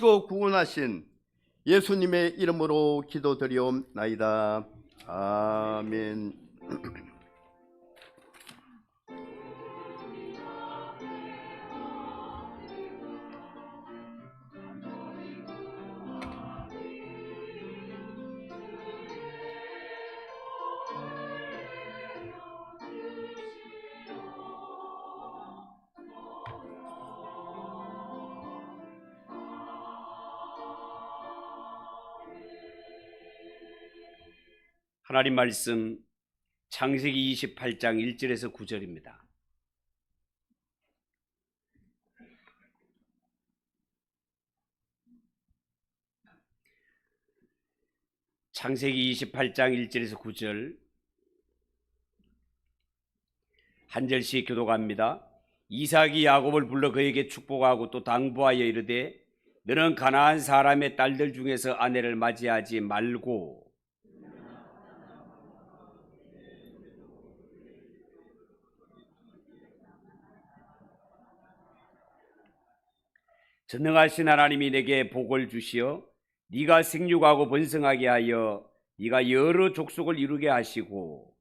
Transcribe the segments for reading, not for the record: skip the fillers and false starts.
고 구원하신 예수님의 이름으로 기도드리옵나이다. 아멘. 하나님 말씀 창세기 28장 1절에서 9절입니다. 창세기 28장 1절에서 9절 한 절씩 교독합니다. 이삭이 야곱을 불러 그에게 축복하고 또 당부하여 이르되 너는 가나안 사람의 딸들 중에서 아내를 맞이하지 말고 전능하신 하나님이 내게 복을 주시어 네가 생육하고 번성하게 하여 네가 여러 족속을 이루게 하시고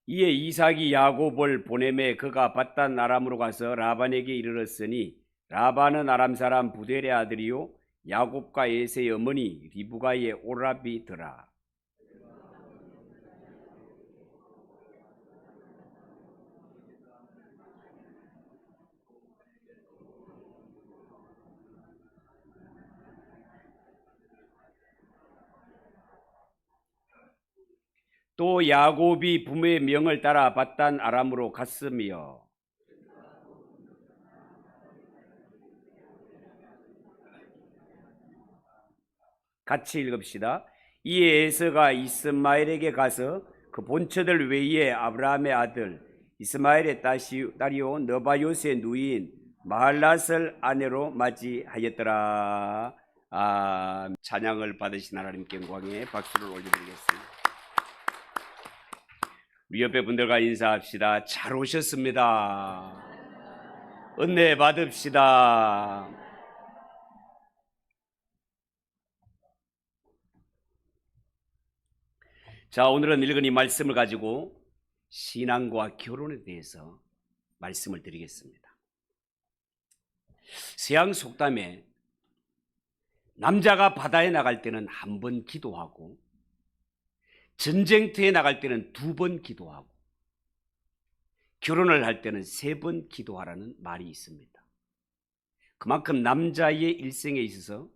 이에 이삭이 야곱을 보내매 그가 밧단 아람으로 가서 라반에게 이르렀으니 라반은 아람 사람 부델의 아들이요 야곱과 에세의 어머니 리브가의 오라비더라. 또 야곱이 부모의 명을 따라 밧단 아람으로 갔으며 같이 읽읍시다. 이에 에서가 이스마엘에게 가서 그 본처들 외에 아브라함의 아들 이스마엘의 딸이요 느바요스의 누이인 마할랏을 아내로 맞이하였더라. 찬양을 받으신 하나님께 영광의 박수를 올려드리겠습니다. 우리 옆에 분들과 인사합시다. 잘 오셨습니다. 은혜 받읍시다. 자, 오늘은 읽은 이 말씀을 가지고 신앙과 결혼에 대해서 말씀을 드리겠습니다. 서양 속담에 남자가 바다에 나갈 때는 한 번 기도하고 전쟁터에 나갈 때는 2번 기도하고 결혼을 할 때는 3번 기도하라는 말이 있습니다. 그만큼 남자의 일생에 있어서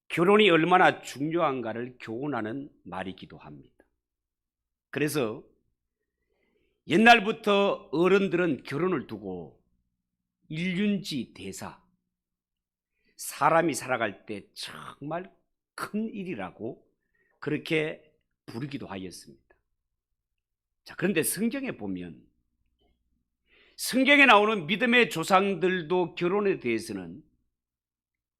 결혼이 얼마나 중요한가를 교훈하는 말이기도 합니다. 그래서 옛날부터 어른들은 결혼을 두고 일륜지 대사, 사람이 살아갈 때 정말 큰 일이라고 그렇게 부르기도 하였습니다. 자, 그런데 성경에 보면 성경에 나오는 믿음의 조상들도 결혼에 대해서는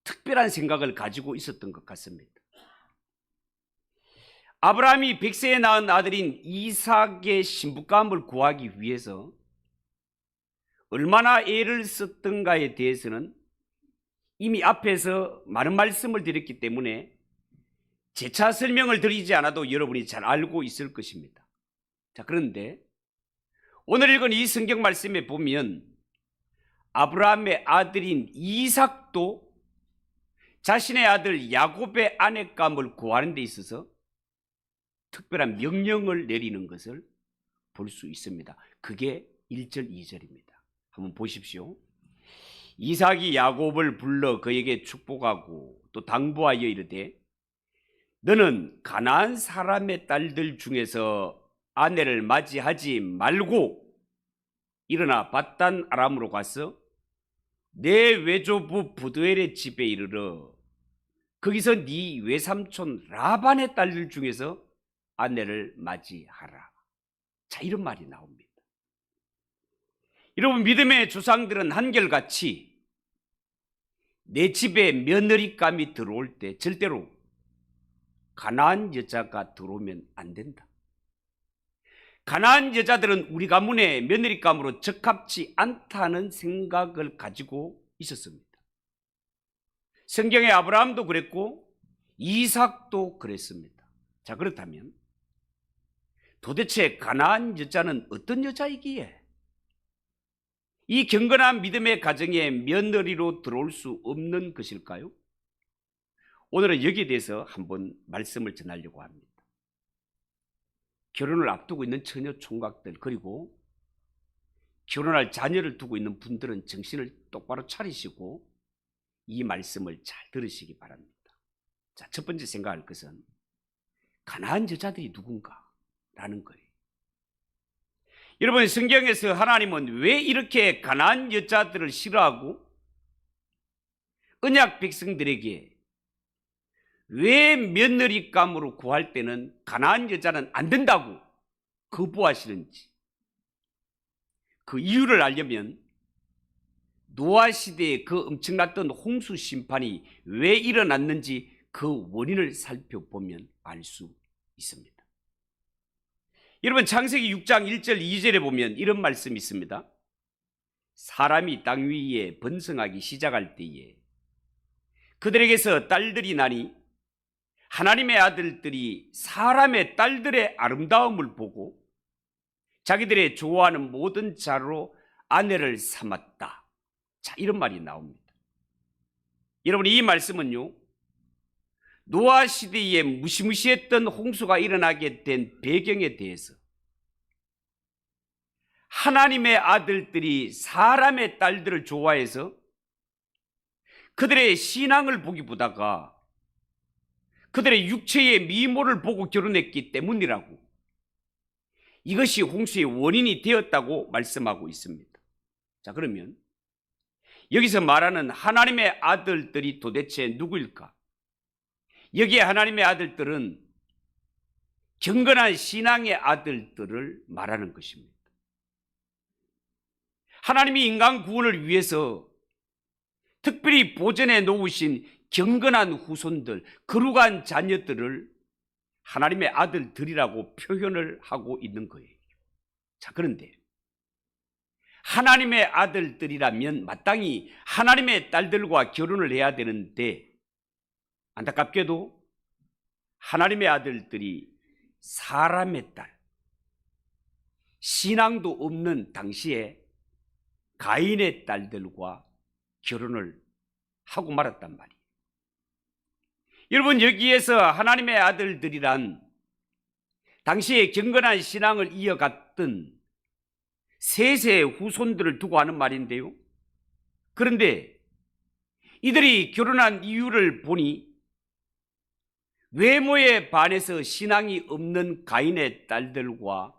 특별한 생각을 가지고 있었던 것 같습니다. 아브라함이 100세에 낳은 아들인 이삭의 신부감을 구하기 위해서 얼마나 애를 썼던가에 대해서는 이미 앞에서 많은 말씀을 드렸기 때문에 재차 설명을 드리지 않아도 여러분이 잘 알고 있을 것입니다. 자, 그런데 오늘 읽은 이 성경 말씀에 보면 아브라함의 아들인 이삭도 자신의 아들 야곱의 아내감을 구하는 데 있어서 특별한 명령을 내리는 것을 볼 수 있습니다. 그게 1절, 2절입니다. 한번 보십시오. 이삭이 야곱을 불러 그에게 축복하고 또 당부하여 이르되 너는 가나안 사람의 딸들 중에서 아내를 맞이하지 말고 일어나 밧단 아람으로 가서 내 외조부 부두엘의 집에 이르러 거기서 네 외삼촌 라반의 딸들 중에서 아내를 맞이하라. 자, 이런 말이 나옵니다. 여러분, 믿음의 조상들은 한결같이 내 집에 며느리감이 들어올 때 절대로 가난한 여자가 들어오면 안 된다. 가난한 여자들은 우리 가문의 며느리감으로 적합지 않다는 생각을 가지고 있었습니다. 성경의 아브라함도 그랬고 이삭도 그랬습니다. 자, 그렇다면 도대체 가난한 여자는 어떤 여자이기에 이 경건한 믿음의 가정에 며느리로 들어올 수 없는 것일까요? 오늘은 여기에 대해서 한번 말씀을 전하려고 합니다. 결혼을 앞두고 있는 처녀 총각들, 그리고 결혼할 자녀를 두고 있는 분들은 정신을 똑바로 차리시고 이 말씀을 잘 들으시기 바랍니다. 자, 첫 번째 생각할 것은 가난한 여자들이 누군가라는 거예요. 여러분, 성경에서 하나님은 왜 이렇게 가난한 여자들을 싫어하고 언약 백성들에게 왜 며느리감으로 구할 때는 가난한 여자는 안 된다고 거부하시는지, 그 이유를 알려면 노아 시대에 그 엄청났던 홍수 심판이 왜 일어났는지 그 원인을 살펴보면 알 수 있습니다. 여러분, 창세기 6장 1절 2절에 보면 이런 말씀이 있습니다. 사람이 땅 위에 번성하기 시작할 때에 그들에게서 딸들이 나니 하나님의 아들들이 사람의 딸들의 아름다움을 보고 자기들의 좋아하는 모든 자로 아내를 삼았다. 자, 이런 말이 나옵니다. 여러분, 이 말씀은요, 노아 시대에 무시무시했던 홍수가 일어나게 된 배경에 대해서 하나님의 아들들이 사람의 딸들을 좋아해서 그들의 신앙을 보기보다가 그들의 육체의 미모를 보고 결혼했기 때문이라고, 이것이 홍수의 원인이 되었다고 말씀하고 있습니다. 자, 그러면 여기서 말하는 하나님의 아들들이 도대체 누구일까? 여기에 하나님의 아들들은 경건한 신앙의 아들들을 말하는 것입니다. 하나님이 인간 구원을 위해서 특별히 보존해 놓으신 경건한 후손들, 거룩한 자녀들을 하나님의 아들들이라고 표현을 하고 있는 거예요. 자, 그런데 하나님의 아들들이라면 마땅히 하나님의 딸들과 결혼을 해야 되는데, 안타깝게도 하나님의 아들들이 사람의 딸, 신앙도 없는 당시에 가인의 딸들과 결혼을 하고 말았단 말이에요. 여러분, 여기에서 하나님의 아들들이란 당시에 경건한 신앙을 이어갔던 셋의 후손들을 두고 하는 말인데요, 그런데 이들이 결혼한 이유를 보니 외모에 반해서 신앙이 없는 가인의 딸들과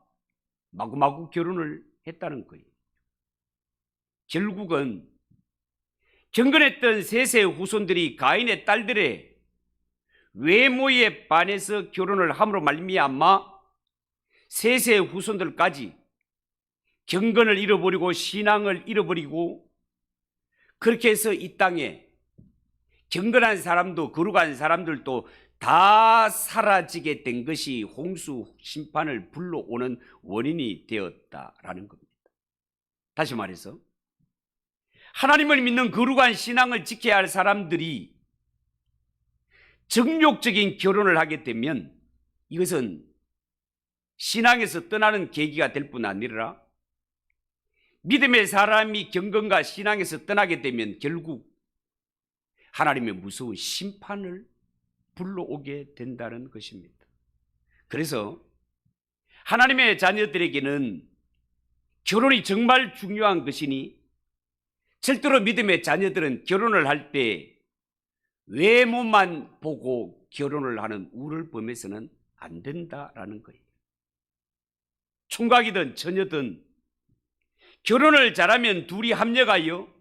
마구마구 결혼을 했다는 거예요. 결국은 경건했던 셋의 후손들이 가인의 딸들의 외모에 반해서 결혼을 함으로 말미암아 셋의 후손들까지 경건을 잃어버리고 신앙을 잃어버리고, 그렇게 해서 이 땅에 경건한 사람도 거룩한 사람들도 다 사라지게 된 것이 홍수 심판을 불러오는 원인이 되었다라는 겁니다. 다시 말해서 하나님을 믿는 거룩한 신앙을 지켜야 할 사람들이 정욕적인 결혼을 하게 되면 이것은 신앙에서 떠나는 계기가 될 뿐 아니라 믿음의 사람이 경건과 신앙에서 떠나게 되면 결국 하나님의 무서운 심판을 불러오게 된다는 것입니다. 그래서 하나님의 자녀들에게는 결혼이 정말 중요한 것이니 절대로 믿음의 자녀들은 결혼을 할 때 외모만 보고 결혼을 하는 우를 범해서는 안 된다라는 거예요. 총각이든 처녀든 결혼을 잘하면 둘이 합력하여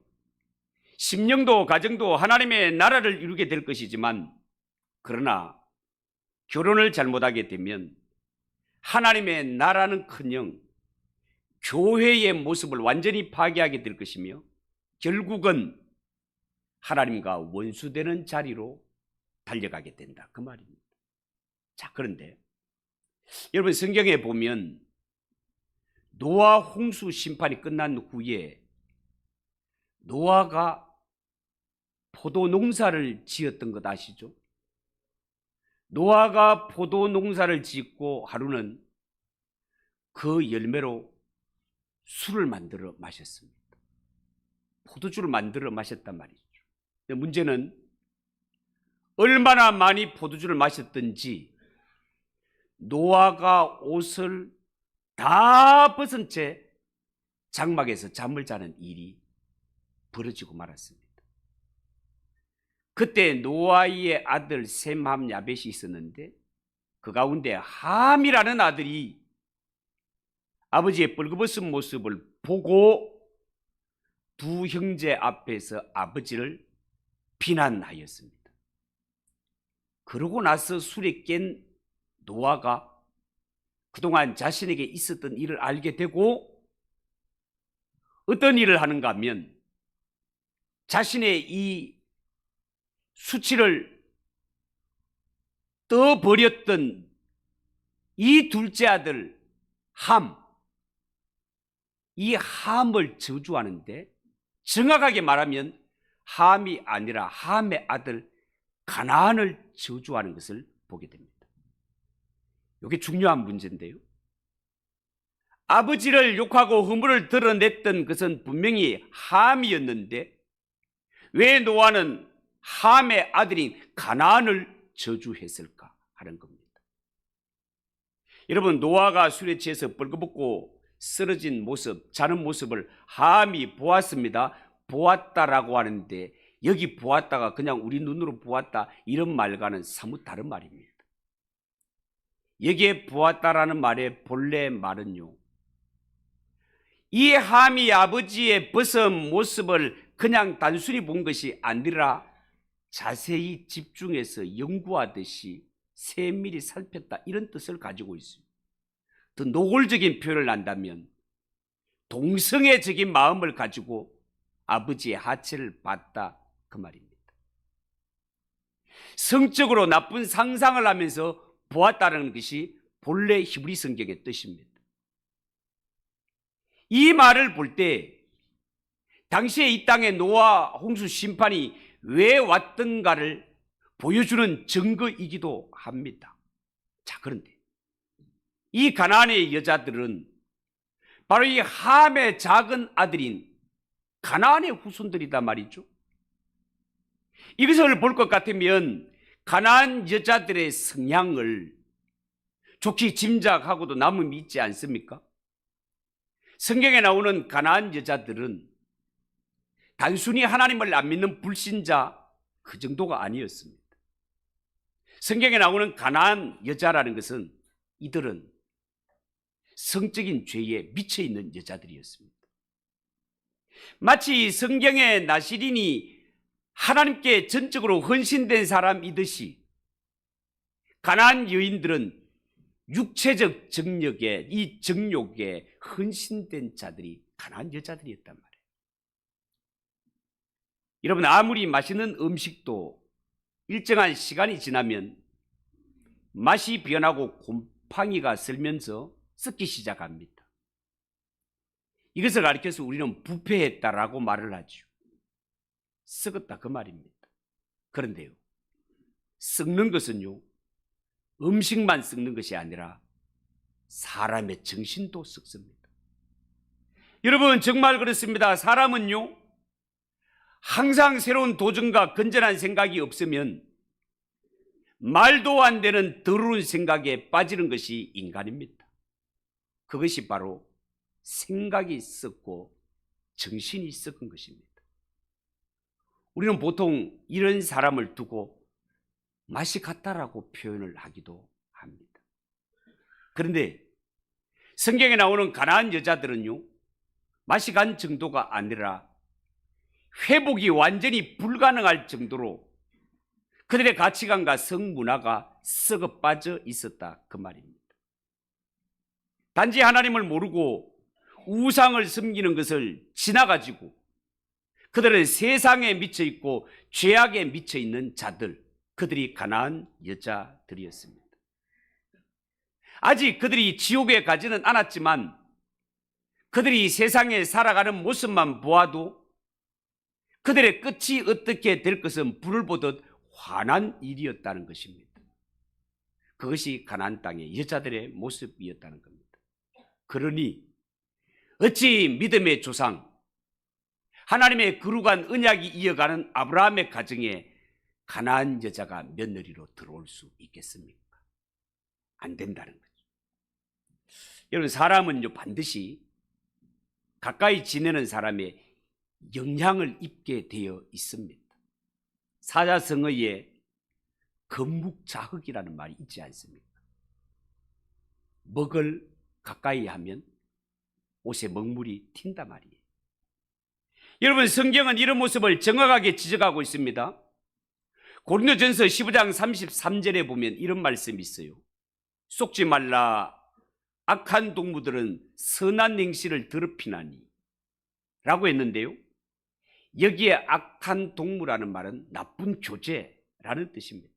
심령도 가정도 하나님의 나라를 이루게 될 것이지만, 그러나 결혼을 잘못하게 되면 하나님의 나라는커녕 교회의 모습을 완전히 파괴하게 될 것이며 결국은 하나님과 원수되는 자리로 달려가게 된다 그 말입니다. 자, 그런데 여러분 성경에 보면 노아 홍수 심판이 끝난 후에 노아가 포도 농사를 지었던 것 아시죠? 노아가 포도 농사를 짓고 하루는 그 열매로 술을 만들어 마셨습니다. 포도주를 만들어 마셨단 말이죠. 근데 문제는 얼마나 많이 포도주를 마셨던지 노아가 옷을 다 벗은 채 장막에서 잠을 자는 일이 벌어지고 말았습니다. 그때 노아의 아들 셈, 함, 야벳이 있었는데 그 가운데 함이라는 아들이 아버지의 벌거벗은 모습을 보고 두 형제 앞에서 아버지를 비난하였습니다. 그러고 나서 술에 깬 노아가 그동안 자신에게 있었던 일을 알게 되고 어떤 일을 하는가 하면 자신의 이 수치를 떠버렸던 이 둘째 아들 함, 이 함을 저주하는데 정확하게 말하면 함이 아니라 함의 아들 가나안을 저주하는 것을 보게 됩니다. 이게 중요한 문제인데요. 아버지를 욕하고 허물을 드러냈던 것은 분명히 함이었는데 왜 노아는 함의 아들인 가나안을 저주했을까 하는 겁니다. 여러분 노아가 술에 취해서 벌거벗고 쓰러진 모습, 자는 모습을 함이 보았습니다. 보았다라고 하는데 여기 보았다가 그냥 우리 눈으로 보았다 이런 말과는 사뭇 다른 말입니다. 여기에 보았다라는 말의 본래 말은요, 이 함이 아버지의 벗은 모습을 그냥 단순히 본 것이 아니라 자세히 집중해서 연구하듯이 세밀히 살폈다 이런 뜻을 가지고 있습니다. 더 노골적인 표현을 한다면 동성애적인 마음을 가지고 아버지의 하체를 봤다 그 말입니다. 성적으로 나쁜 상상을 하면서 보았다는 것이 본래 히브리 성경의 뜻입니다. 이 말을 볼 때 당시에 이 땅에 노아 홍수 심판이 왜 왔던가를 보여주는 증거이기도 합니다. 자, 그런데 이 가나안의 여자들은 바로 이 함의 작은 아들인 가나안의 후손들이다 말이죠. 이것을 볼 것 같으면 가나안 여자들의 성향을 좋게 짐작하고도 남음이 있지 않습니까? 성경에 나오는 가나안 여자들은 단순히 하나님을 안 믿는 불신자 그 정도가 아니었습니다. 성경에 나오는 가나안 여자라는 것은 이들은 성적인 죄에 미쳐 있는 여자들이었습니다. 마치 성경의 나시린이 하나님께 전적으로 헌신된 사람이듯이 가나안 여인들은 육체적 정력에 이 정욕에 헌신된 자들이 가나안 여자들이었단 말이에요. 여러분 아무리 맛있는 음식도 일정한 시간이 지나면 맛이 변하고 곰팡이가 슬면서 썩기 시작합니다. 이것을 가리켜서 우리는 부패했다라고 말을 하죠. 썩었다 그 말입니다. 그런데요, 썩는 것은요 음식만 썩는 것이 아니라 사람의 정신도 썩습니다. 여러분 정말 그렇습니다. 사람은요 항상 새로운 도전과 건전한 생각이 없으면 말도 안 되는 더러운 생각에 빠지는 것이 인간입니다. 그것이 바로 생각이 썩고 정신이 썩은 것입니다. 우리는 보통 이런 사람을 두고 맛이 같다라고 표현을 하기도 합니다. 그런데 성경에 나오는 가나안 여자들은요 맛이 간 정도가 아니라 회복이 완전히 불가능할 정도로 그들의 가치관과 성문화가 썩어 빠져 있었다 그 말입니다. 단지 하나님을 모르고 우상을 섬기는 것을 지나가지고 그들은 세상에 미쳐 있고 죄악에 미쳐 있는 자들, 그들이 가나안 여자들이었습니다. 아직 그들이 지옥에 가지는 않았지만 그들이 세상에 살아가는 모습만 보아도 그들의 끝이 어떻게 될 것은 불을 보듯 환한 일이었다는 것입니다. 그것이 가나안 땅의 여자들의 모습이었다는 겁니다. 그러니 어찌 믿음의 조상, 하나님의 거룩한 언약이 이어가는 아브라함의 가정에 가나안 여자가 며느리로 들어올 수 있겠습니까? 안 된다는 거죠. 여러분, 사람은요 반드시 가까이 지내는 사람의 영향을 입게 되어 있습니다. 사자성어에 건묵자흑이라는 말이 있지 않습니까? 먹을 가까이 하면 옷에 먹물이 튄단 말이에요. 여러분, 성경은 이런 모습을 정확하게 지적하고 있습니다. 고린도전서 15장 33절에 보면 이런 말씀이 있어요. 속지 말라, 악한 동무들은 선한 행실을 더럽히나니 라고 했는데요, 여기에 악한 동무라는 말은 나쁜 교제라는 뜻입니다.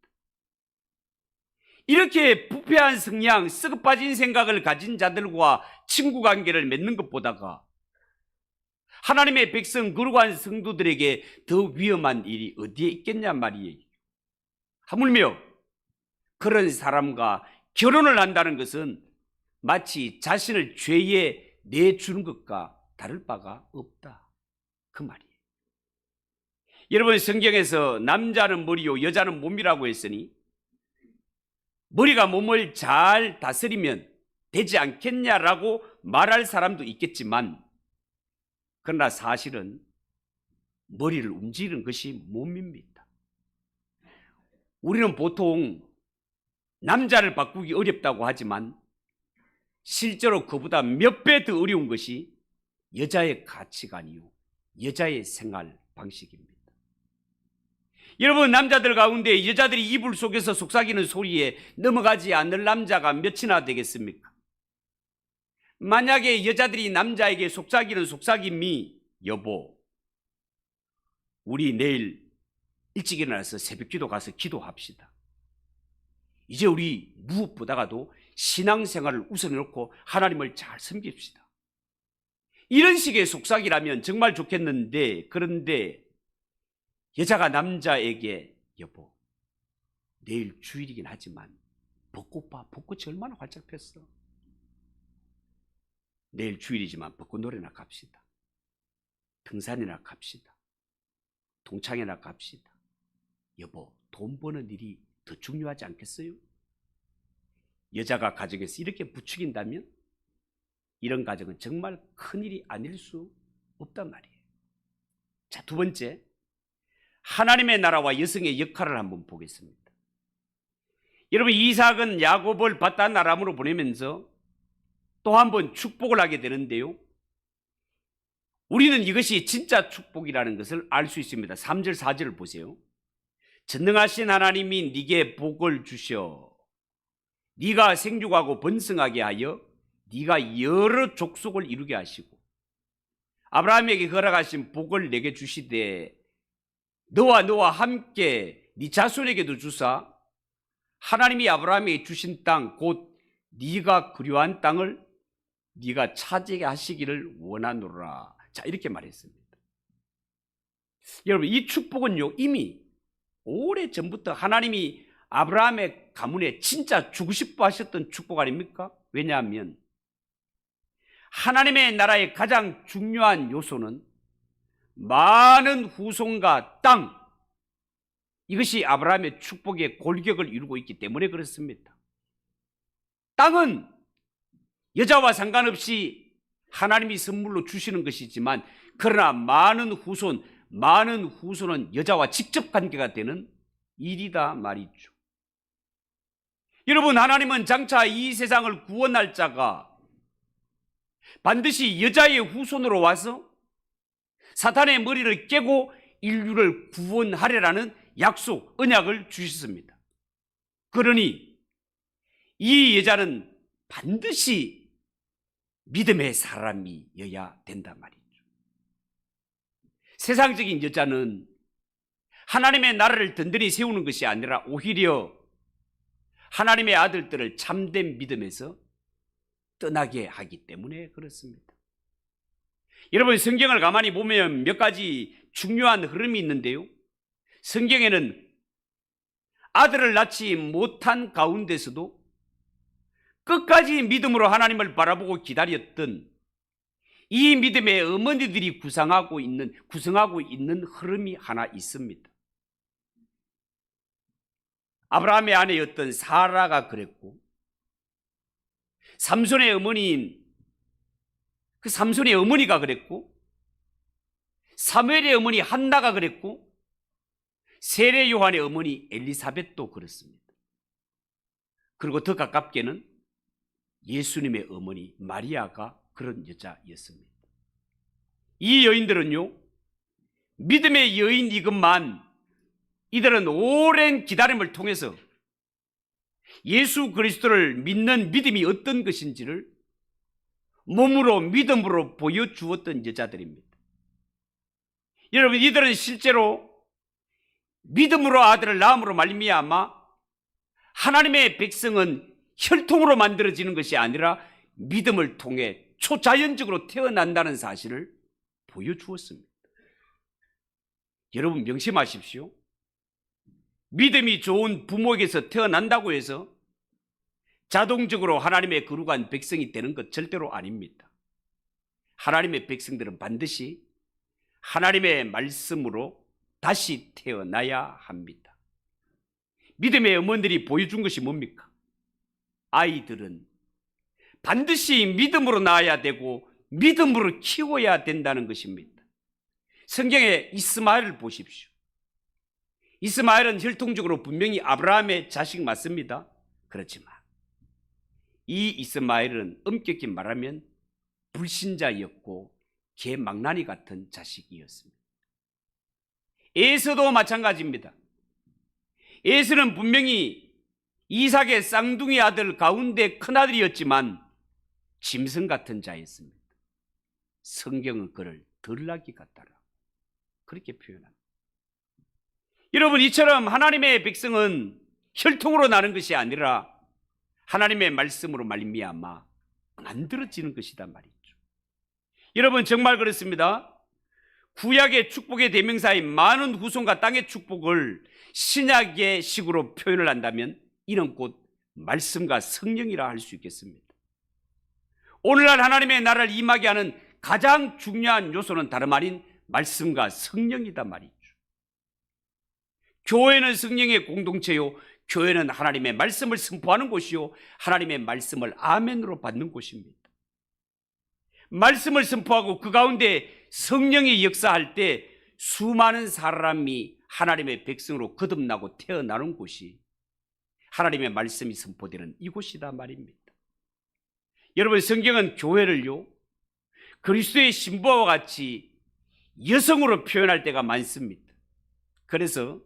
이렇게 부패한 성향, 썩어 빠진 생각을 가진 자들과 친구 관계를 맺는 것보다가 하나님의 백성, 거룩한 성도들에게 더 위험한 일이 어디에 있겠냐 말이에요. 하물며 그런 사람과 결혼을 한다는 것은 마치 자신을 죄에 내주는 것과 다를 바가 없다, 그 말이에요. 여러분, 성경에서 남자는 머리요 여자는 몸이라고 했으니 머리가 몸을 잘 다스리면 되지 않겠냐라고 말할 사람도 있겠지만, 그러나 사실은 머리를 움직이는 것이 몸입니다. 우리는 보통 남자를 바꾸기 어렵다고 하지만 실제로 그보다 몇 배 더 어려운 것이 여자의 가치관이요 여자의 생활 방식입니다. 여러분, 남자들 가운데 여자들이 이불 속에서 속삭이는 소리에 넘어가지 않을 남자가 몇이나 되겠습니까? 만약에 여자들이 남자에게 속삭이는 속삭임이, 여보, 우리 내일 일찍 일어나서 새벽기도 가서 기도합시다. 이제 우리 무엇보다도 신앙생활을 우선해 놓고 하나님을 잘 섬깁시다. 이런 식의 속삭이라면 정말 좋겠는데, 그런데 여자가 남자에게, 여보, 내일 주일이긴 하지만 벚꽃 봐, 벚꽃이 얼마나 활짝 폈어. 내일 주일이지만 벚꽃 노래나 갑시다. 등산이나 갑시다. 동창회나 갑시다. 여보, 돈 버는 일이 더 중요하지 않겠어요? 여자가 가정에서 이렇게 부추긴다면 이런 가정은 정말 큰일이 아닐 수 없단 말이에요. 자, 두 번째, 하나님의 나라와 여성의 역할을 한번 보겠습니다. 여러분, 이삭은 야곱을 바단 아람으로 보내면서 또 한 번 축복을 하게 되는데요, 우리는 이것이 진짜 축복이라는 것을 알 수 있습니다. 3절 4절을 보세요. 전능하신 하나님이 네게 복을 주셔 네가 생육하고 번성하게 하여 네가 여러 족속을 이루게 하시고 아브라함에게 허락하신 복을 내게 주시되 너와 함께 네 자손에게도 주사 하나님이 아브라함에게 주신 땅 곧 네가 그리워한 땅을 네가 차지하게 하시기를 원하노라. 자, 이렇게 말했습니다. 여러분, 이 축복은요 이미 오래전부터 하나님이 아브라함의 가문에 진짜 주고 싶어 하셨던 축복 아닙니까? 왜냐하면 하나님의 나라의 가장 중요한 요소는 많은 후손과 땅, 이것이 아브라함의 축복의 골격을 이루고 있기 때문에 그렇습니다. 땅은 여자와 상관없이 하나님이 선물로 주시는 것이지만, 그러나 많은 후손은 여자와 직접 관계가 되는 일이다 말이죠. 여러분, 하나님은 장차 이 세상을 구원할 자가 반드시 여자의 후손으로 와서 사탄의 머리를 깨고 인류를 구원하려라는 약속, 언약을 주셨습니다. 그러니 이 여자는 반드시 믿음의 사람이어야 된단 말이죠. 세상적인 여자는 하나님의 나라를 든든히 세우는 것이 아니라 오히려 하나님의 아들들을 참된 믿음에서 떠나게 하기 때문에 그렇습니다. 여러분, 성경을 가만히 보면 몇 가지 중요한 흐름이 있는데요. 성경에는 아들을 낳지 못한 가운데서도 끝까지 믿음으로 하나님을 바라보고 기다렸던 이 믿음의 어머니들이 구성하고 있는 흐름이 하나 있습니다. 아브라함의 아내였던 사라가 그랬고, 삼손의 어머니가 그랬고, 사무엘의 어머니 한나가 그랬고, 세례 요한의 어머니 엘리사벳도 그렇습니다. 그리고 더 가깝게는 예수님의 어머니 마리아가 그런 여자였습니다. 이 여인들은요, 믿음의 여인 이것만 이들은 오랜 기다림을 통해서 예수 그리스도를 믿는 믿음이 어떤 것인지를 몸으로 믿음으로 보여주었던 여자들입니다. 여러분, 이들은 실제로 믿음으로 아들을 낳음으로 말미암아 하나님의 백성은 혈통으로 만들어지는 것이 아니라 믿음을 통해 초자연적으로 태어난다는 사실을 보여주었습니다. 여러분, 명심하십시오. 믿음이 좋은 부모에게서 태어난다고 해서 자동적으로 하나님의 거룩한 백성이 되는 것 절대로 아닙니다. 하나님의 백성들은 반드시 하나님의 말씀으로 다시 태어나야 합니다. 믿음의 어머니들이 보여준 것이 뭡니까? 아이들은 반드시 믿음으로 낳아야 되고 믿음으로 키워야 된다는 것입니다. 성경의 이스마엘을 보십시오. 이스마엘은 혈통적으로 분명히 아브라함의 자식 맞습니다. 그렇지만 이 이스마엘은 엄격히 말하면 불신자였고 개망나니 같은 자식이었습니다. 에서도 마찬가지입니다. 에서는 분명히 이삭의 쌍둥이 아들 가운데 큰아들이었지만 짐승 같은 자였습니다. 성경은 그를 덜나귀 같다라 그렇게 표현합니다. 여러분, 이처럼 하나님의 백성은 혈통으로 나는 것이 아니라 하나님의 말씀으로 말미암아 만들어지는 것이단 말이죠. 여러분, 정말 그렇습니다. 구약의 축복의 대명사인 많은 후손과 땅의 축복을 신약의 식으로 표현을 한다면 이는 곧 말씀과 성령이라 할 수 있겠습니다. 오늘날 하나님의 나라를 임하게 하는 가장 중요한 요소는 다름 아닌 말씀과 성령이다 말이죠. 교회는 성령의 공동체요, 교회는 하나님의 말씀을 선포하는 곳이요, 하나님의 말씀을 아멘으로 받는 곳입니다. 말씀을 선포하고 그 가운데 성령이 역사할 때 수많은 사람이 하나님의 백성으로 거듭나고 태어나는 곳이 하나님의 말씀이 선포되는 이곳이다 말입니다. 여러분, 성경은 교회를요, 그리스도의 신부와 같이 여성으로 표현할 때가 많습니다. 그래서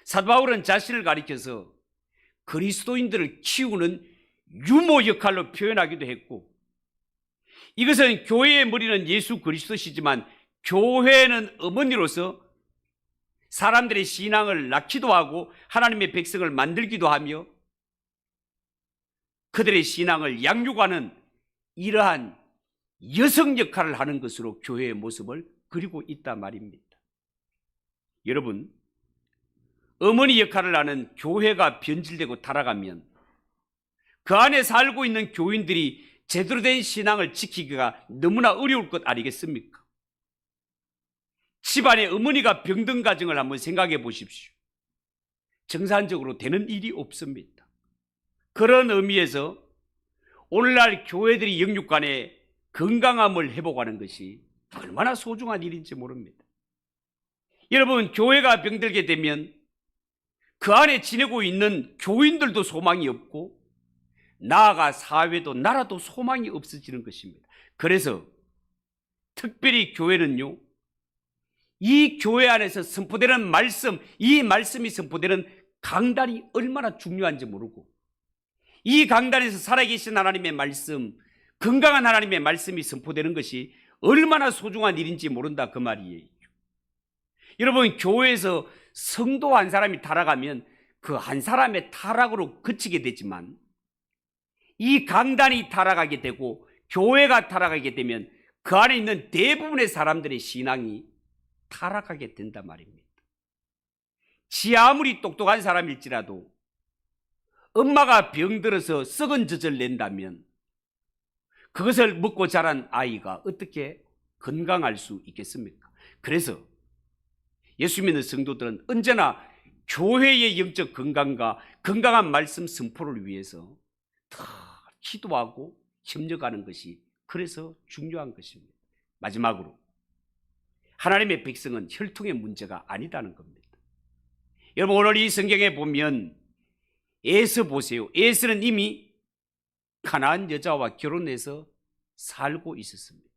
사도 바울은 자신을 가리켜서 그리스도인들을 키우는 유모 역할로 표현하기도 했고, 이것은 교회의 머리는 예수 그리스도시지만 교회는 어머니로서 사람들의 신앙을 낳기도 하고 하나님의 백성을 만들기도 하며 그들의 신앙을 양육하는 이러한 여성 역할을 하는 것으로 교회의 모습을 그리고 있단 말입니다. 여러분, 어머니 역할을 하는 교회가 변질되고 타락하면 그 안에 살고 있는 교인들이 제대로 된 신앙을 지키기가 너무나 어려울 것 아니겠습니까? 집안의 어머니가 병든 가정을 한번 생각해 보십시오. 정상적으로 되는 일이 없습니다. 그런 의미에서 오늘날 교회들이 영육간의 건강함을 회복하는 것이 얼마나 소중한 일인지 모릅니다. 여러분, 교회가 병들게 되면 그 안에 지내고 있는 교인들도 소망이 없고 나아가 사회도 나라도 소망이 없어지는 것입니다. 그래서 특별히 교회는요, 이 교회 안에서 선포되는 말씀, 이 말씀이 선포되는 강단이 얼마나 중요한지 모르고 이 강단에서 살아계신 하나님의 말씀, 건강한 하나님의 말씀이 선포되는 것이 얼마나 소중한 일인지 모른다 그 말이에요. 여러분, 교회에서 성도 한 사람이 타락하면 그 한 사람의 타락으로 그치게 되지만, 이 강단이 타락하게 되고 교회가 타락하게 되면 그 안에 있는 대부분의 사람들의 신앙이 타락하게 된단 말입니다. 지 아무리 똑똑한 사람일지라도 엄마가 병들어서 썩은 젖을 낸다면 그것을 먹고 자란 아이가 어떻게 건강할 수 있겠습니까? 그래서 예수 믿는 성도들은 언제나 교회의 영적 건강과 건강한 말씀 선포를 위해서 더 기도하고 협력하는 것이 그래서 중요한 것입니다. 마지막으로 하나님의 백성은 혈통의 문제가 아니다는 겁니다. 여러분, 오늘 이 성경에 보면 에서 보세요. 에서는 이미 가나안 여자와 결혼해서 살고 있었습니다.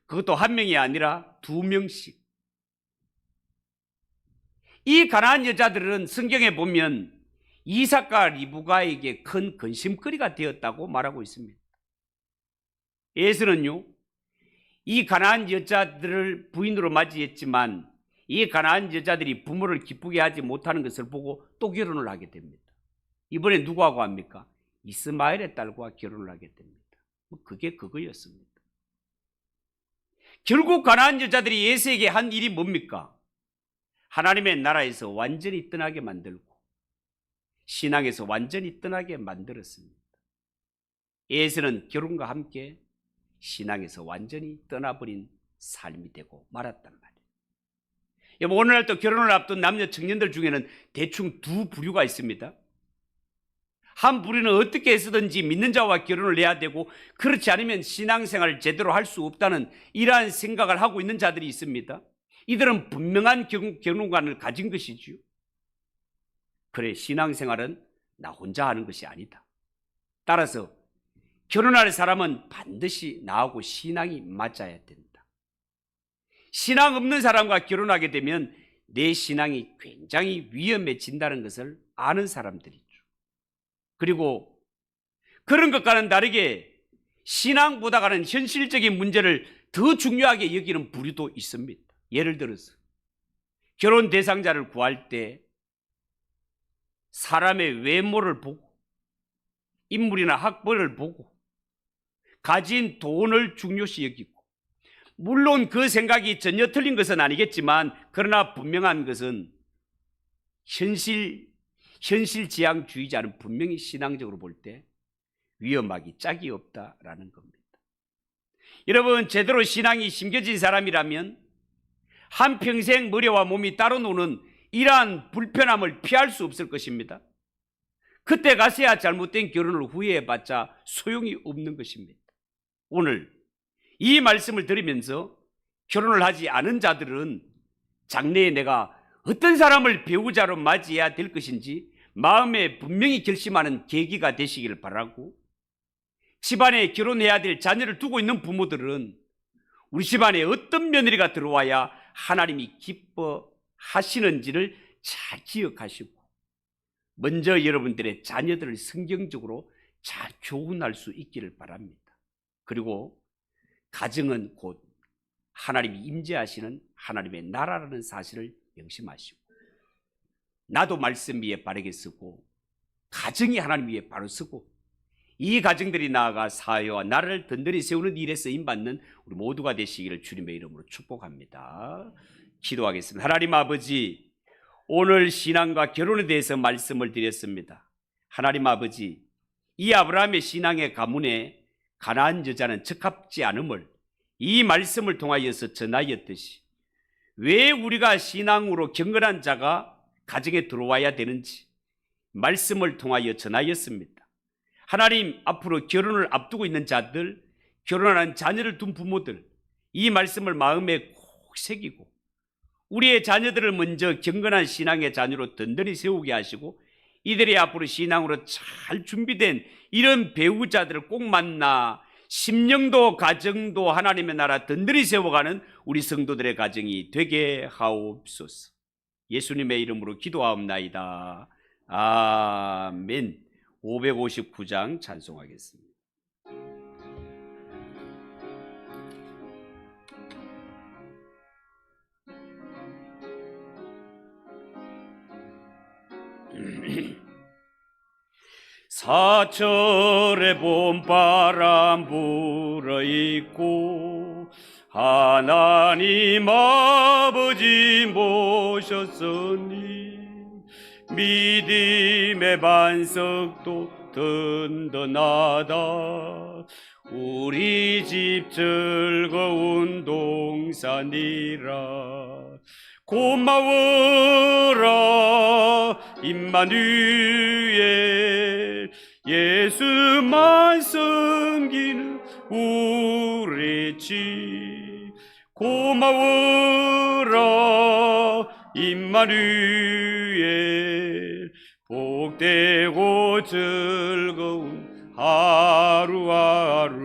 그것도 한 명이 아니라 두 명씩. 이 가나안 여자들은 성경에 보면 이삭과 리브가에게 큰 근심거리가 되었다고 말하고 있습니다. 에서는요, 이 가나안 여자들을 부인으로 맞이했지만 이 가나안 여자들이 부모를 기쁘게 하지 못하는 것을 보고 또 결혼을 하게 됩니다. 이번에 누구하고 합니까? 이스마엘의 딸과 결혼을 하게 됩니다. 그게 그거였습니다. 결국 가나안 여자들이 에서에게 한 일이 뭡니까? 하나님의 나라에서 완전히 떠나게 만들고 신앙에서 완전히 떠나게 만들었습니다. 에서는 결혼과 함께 신앙에서 완전히 떠나버린 삶이 되고 말았단 말이에요. 여러분, 오늘날 또 결혼을 앞둔 남녀 청년들 중에는 대충 두 부류가 있습니다. 한 부류는 어떻게 해서든지 믿는 자와 결혼을 해야 되고 그렇지 않으면 신앙생활을 제대로 할 수 없다는 이러한 생각을 하고 있는 자들이 있습니다. 이들은 분명한 결혼관을 가진 것이지요. 그래, 신앙생활은 나 혼자 하는 것이 아니다. 따라서 결혼할 사람은 반드시 나하고 신앙이 맞아야 된다. 신앙 없는 사람과 결혼하게 되면 내 신앙이 굉장히 위험해진다는 것을 아는 사람들이죠. 그리고 그런 것과는 다르게 신앙보다는 현실적인 문제를 더 중요하게 여기는 부류도 있습니다. 예를 들어서 결혼 대상자를 구할 때 사람의 외모를 보고 인물이나 학벌을 보고 가진 돈을 중요시 여기고, 물론 그 생각이 전혀 틀린 것은 아니겠지만 그러나 분명한 것은 현실지향주의자는 분명히 신앙적으로 볼 때 위험하기 짝이 없다라는 겁니다. 여러분, 제대로 신앙이 심겨진 사람이라면 한평생 머리와 몸이 따로 노는 이러한 불편함을 피할 수 없을 것입니다. 그때 가서야 잘못된 결혼을 후회해봤자 소용이 없는 것입니다. 오늘 이 말씀을 들으면서 결혼을 하지 않은 자들은 장래에 내가 어떤 사람을 배우자로 맞이해야 될 것인지 마음에 분명히 결심하는 계기가 되시기를 바라고, 집안에 결혼해야 될 자녀를 두고 있는 부모들은 우리 집안에 어떤 며느리가 들어와야 하나님이 기뻐하시는지를 잘 기억하시고 먼저 여러분들의 자녀들을 성경적으로 잘 교훈할 수 있기를 바랍니다. 그리고 가정은 곧 하나님이 임재하시는 하나님의 나라라는 사실을 명심하시고, 나도 말씀 위에 바르게 쓰고 가정이 하나님 위에 바로 서고 이 가정들이 나아가 사회와 나라를 든든히 세우는 일에 쓰임받는 우리 모두가 되시기를 주님의 이름으로 축복합니다. 기도하겠습니다. 하나님 아버지, 오늘 신앙과 결혼에 대해서 말씀을 드렸습니다. 하나님 아버지, 이 아브라함의 신앙의 가문에 가나안 여자는 적합지 않음을 이 말씀을 통하여서 전하였듯이 왜 우리가 신앙으로 경건한 자가 가정에 들어와야 되는지 말씀을 통하여 전하였습니다. 하나님, 앞으로 결혼을 앞두고 있는 자들, 결혼하는 자녀를 둔 부모들, 이 말씀을 마음에 꼭 새기고 우리의 자녀들을 먼저 경건한 신앙의 자녀로 든든히 세우게 하시고 이들이 앞으로 신앙으로 잘 준비된 이런 배우자들을 꼭 만나 심령도 가정도 하나님의 나라 든든히 세워가는 우리 성도들의 가정이 되게 하옵소서. 예수님의 이름으로 기도하옵나이다. 아멘. 559장 찬송하겠습니다. 사철의 봄바람 불어있고 하나님 아버지 모셨으니 믿음의 반석도 든든하다. 우리 집 즐거운 동산이라. 고마워라 임마누엘, 예수만 섬기는 우리 집. 고마워라 임마누엘, 복되고 즐거운 하루하루.